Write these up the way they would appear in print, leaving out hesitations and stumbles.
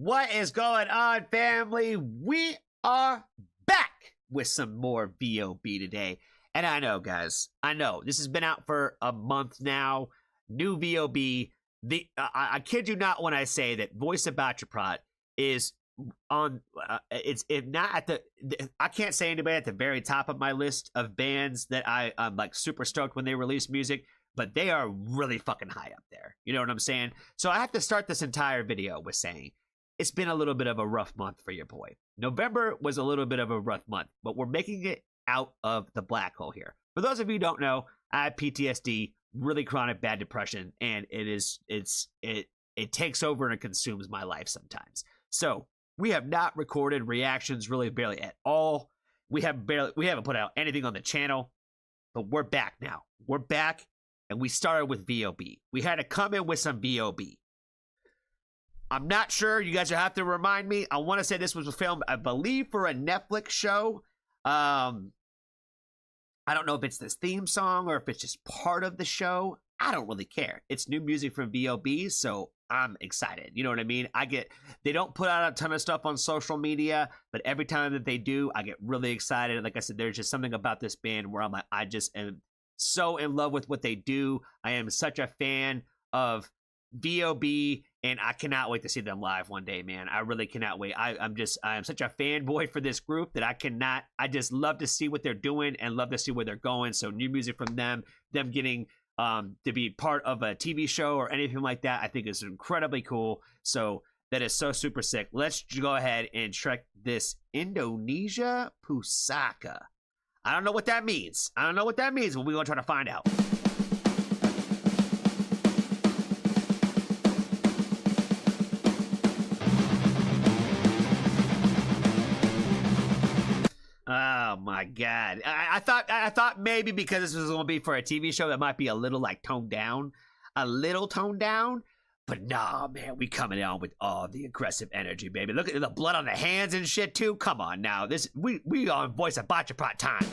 What is going on, family? We are back with some more VoB today. And I know, guys, I know this has been out for a month now. New VoB. I kid you not when I say that Voice of Baceprot is on. It's not at the. I can't say anybody at the very top of my list of bands that I'm like super stoked when they release music, but they are really fucking high up there. You know what I'm saying? So I have to start this entire video with saying it's been a little bit of a rough month for your boy. November was a little bit of a rough month, but we're making it out of the black hole here. For those of you who don't know, I have PTSD, really chronic bad depression, and it takes over and it consumes my life sometimes. So we have not recorded reactions really barely at all. We haven't put out anything on the channel, but we're back now. We're back, and we started with VoB. We had to come in with some VoB. I'm not sure. You guys will have to remind me. I want to say this was filmed, I believe, for a Netflix show. I don't know if it's this theme song or if it's just part of the show. I don't really care. It's new music from VoB, so I'm excited. You know what I mean? They don't put out a ton of stuff on social media, but every time that they do, I get really excited. Like I said, there's just something about this band where I'm like, I just am so in love with what they do. I am such a fan of VoB, and I cannot wait to see them live one day, man. I really cannot wait. I am such a fanboy for this group that I just love to see what they're doing and love to see where they're going. So new music from them getting to be part of a TV show or anything like that, I think is incredibly cool. So that is so super sick. Let's go ahead and check this Indonesia Pusaka. I don't know what that means. But we're going to try to find out. Oh my God. I thought maybe because this was going to be for a TV show that might be a little like toned down. But nah, man, we coming on with all the aggressive energy, baby. Look at the blood on the hands and shit too. Come on now. We on Voice of Baceprot time.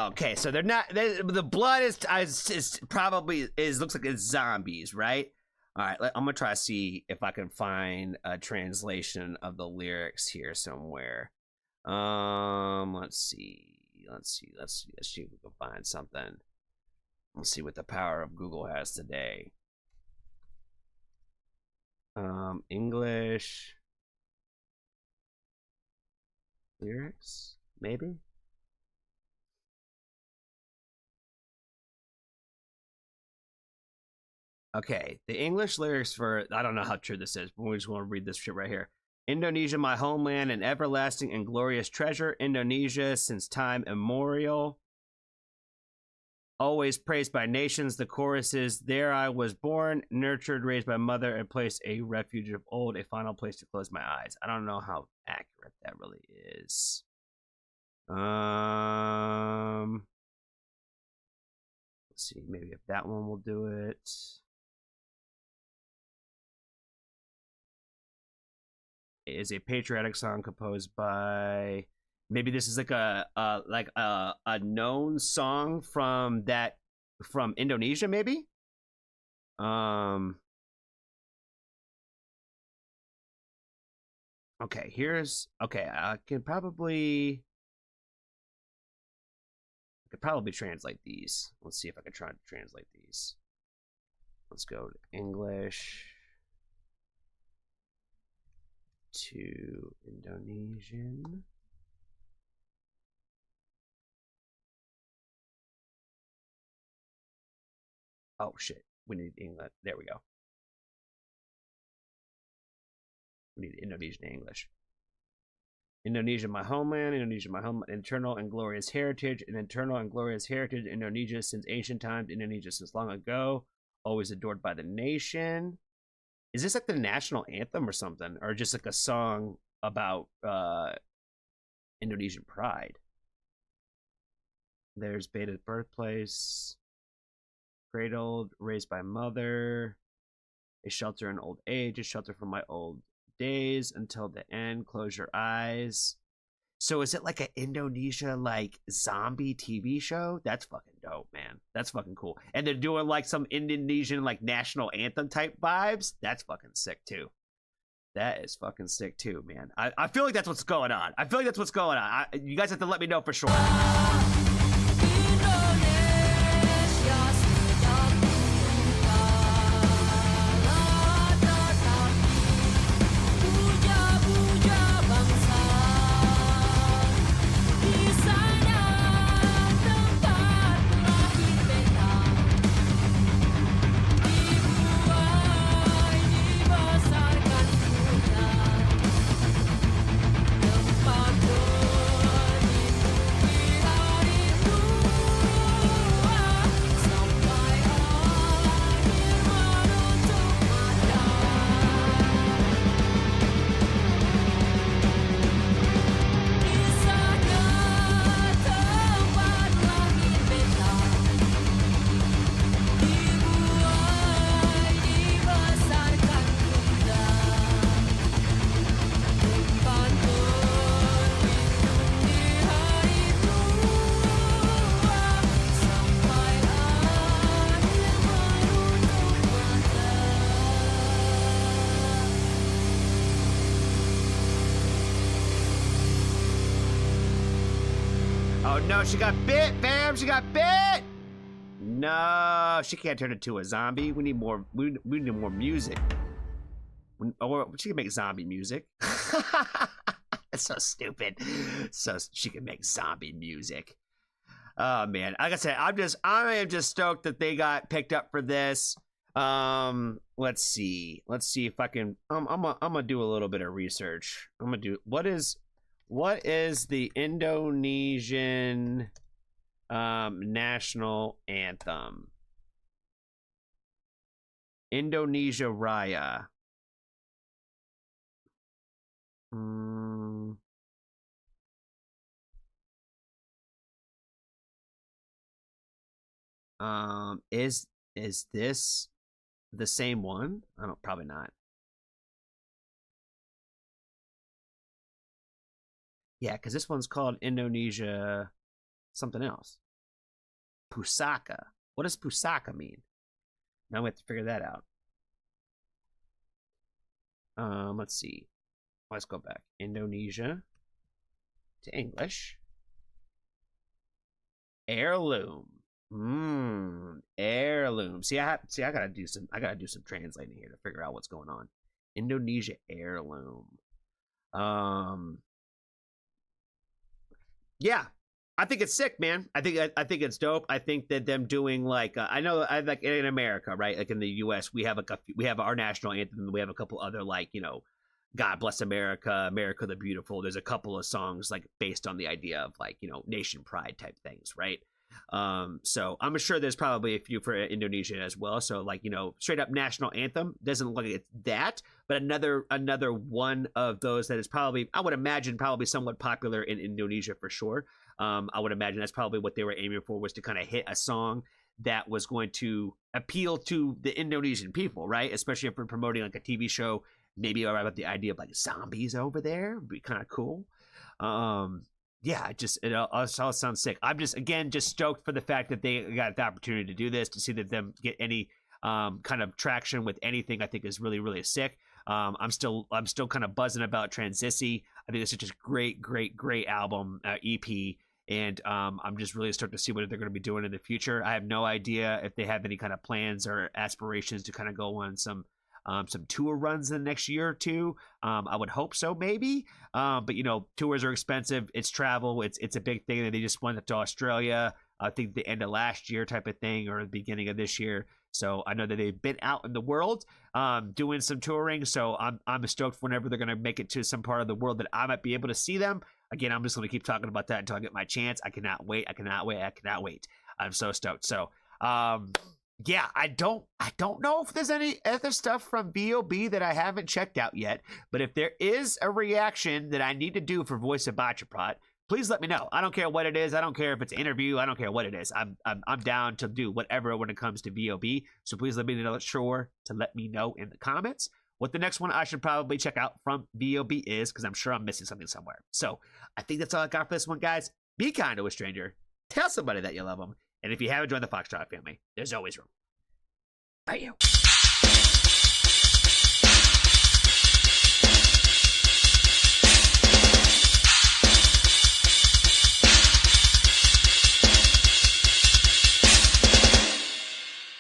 Okay, so they're not. The blood is probably looks like it's zombies, right? All right, I'm gonna try to see if I can find a translation of the lyrics here somewhere. Let's see if we can find something. Let's see what the power of Google has today. English lyrics, maybe. Okay, the English lyrics for, I don't know how true this is, but we just want to read this shit right here. Indonesia, my homeland, an everlasting and glorious treasure. Indonesia, since time immemorial. Always praised by nations. The chorus is, there I was born, nurtured, raised by mother, and placed a refuge of old, a final place to close my eyes. I don't know how accurate that really is. Let's see, maybe if that one will do it. Is a patriotic song composed by, maybe this is like a known song from that from Indonesia, maybe. Okay, here's okay. I could probably translate these. Let's see if I can try to translate these. Let's go to English to Indonesian. Oh shit, we need English. There we go. We need Indonesian English. Indonesia, my homeland. Indonesia, my home. Internal and glorious heritage. An internal and glorious heritage. Indonesia since ancient times. Indonesia since long ago. Always adored by the nation. Is this like the national anthem or something, or just like a song about Indonesian pride? There's Beta's birthplace. Cradled, raised by mother. A shelter in old age. A shelter from my old days until the end. Close your eyes. So is it like an Indonesia like zombie TV show? That's fucking dope, man. That's fucking cool. And they're doing like some Indonesian like national anthem type vibes. That's fucking sick too. That is fucking sick too, man. I feel like that's what's going on. I feel like that's what's going on. You guys have to let me know for sure. Oh no, she got bit, fam! She got bit! No, she can't turn into a zombie. We need more. We need more music. Or she can make zombie music. That's so stupid. So she can make zombie music. Oh man, like I said, I am just stoked that they got picked up for this. Let's see if I can. I'm gonna do a little bit of research. I'm gonna do what is the Indonesian national anthem? Indonesia Raya. Is this the same one? I don't, probably not. Yeah, because this one's called Indonesia something else. Pusaka. What does Pusaka mean? Now we have to figure that out. Let's see. Let's go back. Indonesia to English. Heirloom. Heirloom. See, I gotta do some translating here to figure out what's going on. Indonesia heirloom. Yeah, I think it's sick, man. I think it's dope. I think that them doing like I know like in America, right? Like in the U.S., we have our national anthem. We have a couple other like God Bless America, America the Beautiful. There's a couple of songs like based on the idea of like nation pride type things, right? So I'm sure there's probably a few for Indonesia as well. So like straight up national anthem doesn't look like it's that, but another one of those that is probably, I would imagine, probably somewhat popular in Indonesia for sure. I would imagine that's probably what they were aiming for, was to kind of hit a song that was going to appeal to the Indonesian people, right? Especially if we're promoting like a TV show, maybe about the idea of like zombies over there would be kind of cool. yeah, it all sounds sick. I'm just stoked for the fact that they got the opportunity to do this, to see that them get any kind of traction with anything. I think is really, really sick. I'm still kind of buzzing about Transisi. I think it's such a great album, EP, and I'm just really starting to see what they're going to be doing in the future. I have no idea if they have any kind of plans or aspirations to kind of go on some tour runs in the next year or two. I would hope so, maybe. But you know, tours are expensive. It's travel. It's a big thing. They just went to Australia, I think the end of last year type of thing, or the beginning of this year. So I know that they've been out in the world doing some touring. So I'm stoked whenever they're going to make it to some part of the world that I might be able to see them. Again, I'm just going to keep talking about that until I get my chance. I cannot wait. I'm so stoked. So yeah, I don't know if there's any other stuff from VoB that I haven't checked out yet. But if there is a reaction that I need to do for Voice of Baceprot, please let me know. I don't care what it is. I don't care if it's an interview. I don't care what it is. I'm down to do whatever when it comes to VoB. So please let me know. Sure to let me know in the comments what the next one I should probably check out from VoB is, because I'm sure I'm missing something somewhere. So I think that's all I got for this one, guys. Be kind to a stranger. Tell somebody that you love them. And if you haven't joined the Foxtrot family, there's always room. Bye, you.